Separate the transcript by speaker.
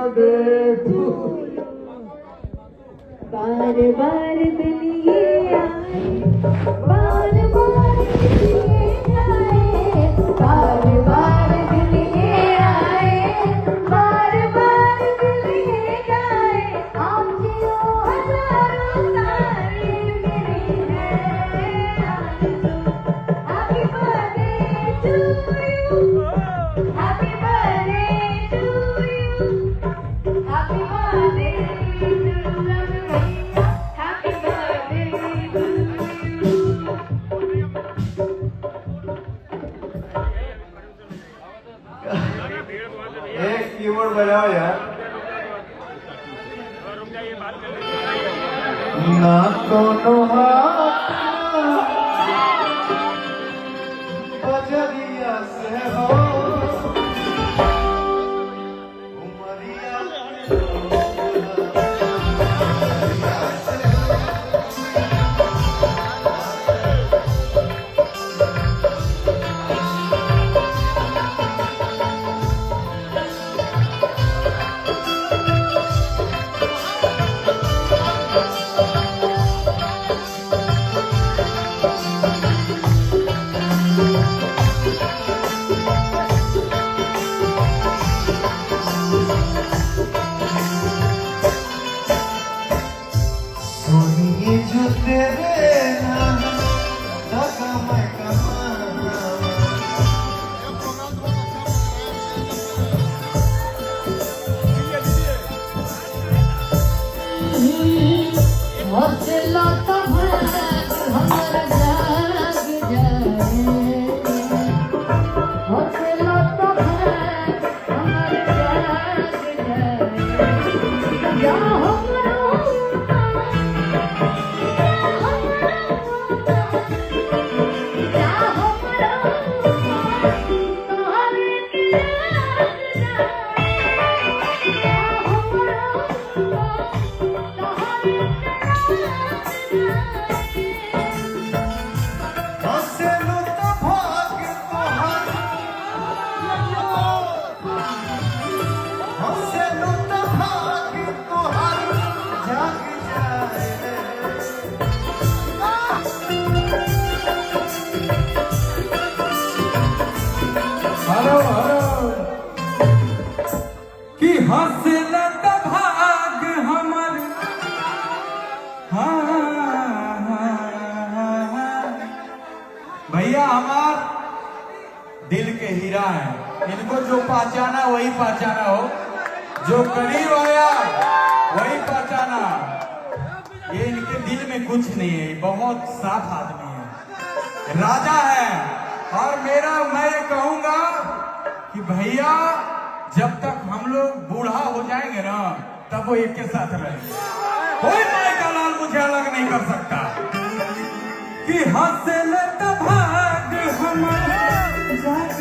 Speaker 1: Birthday two
Speaker 2: बार बार दिन ये आए, बार बार दिन ये जाए, बार बार दिन ये आए, बार बार दिन ये जाए, आँखियों हजारों तारे मेरी है आरज़ू। Happy birthday to you, happy birthday to you, happy birthday to you, happy birthday to you.
Speaker 1: एक कीबोर्ड बजाओ यार। ना कोनो बजरिया से हो उमरिया सोनिए जो तेरे नाम लगा मैं कमाना
Speaker 2: हौसला तो हमारा जाग जाए, हौसला तो हमारा जाग जाए, या हमारा
Speaker 1: हेलो हेलो कि हंसलत भाग हमर भैया हमार दिल के हीरा है, इनको जो पहचाना वही पहचाना हो, जो करीब आया वही पहचाना। ये इनके दिल में कुछ नहीं है, बहुत साफ आदमी है, राजा है। और मैं ये कहूंगा कि भैया जब तक हम लोग बूढ़ा हो जाएंगे ना तब वो एक के साथ रहेंगे, कोई माई का लाल मुझे अलग नहीं कर सकता। कि हंसलत भाग हमारा जाग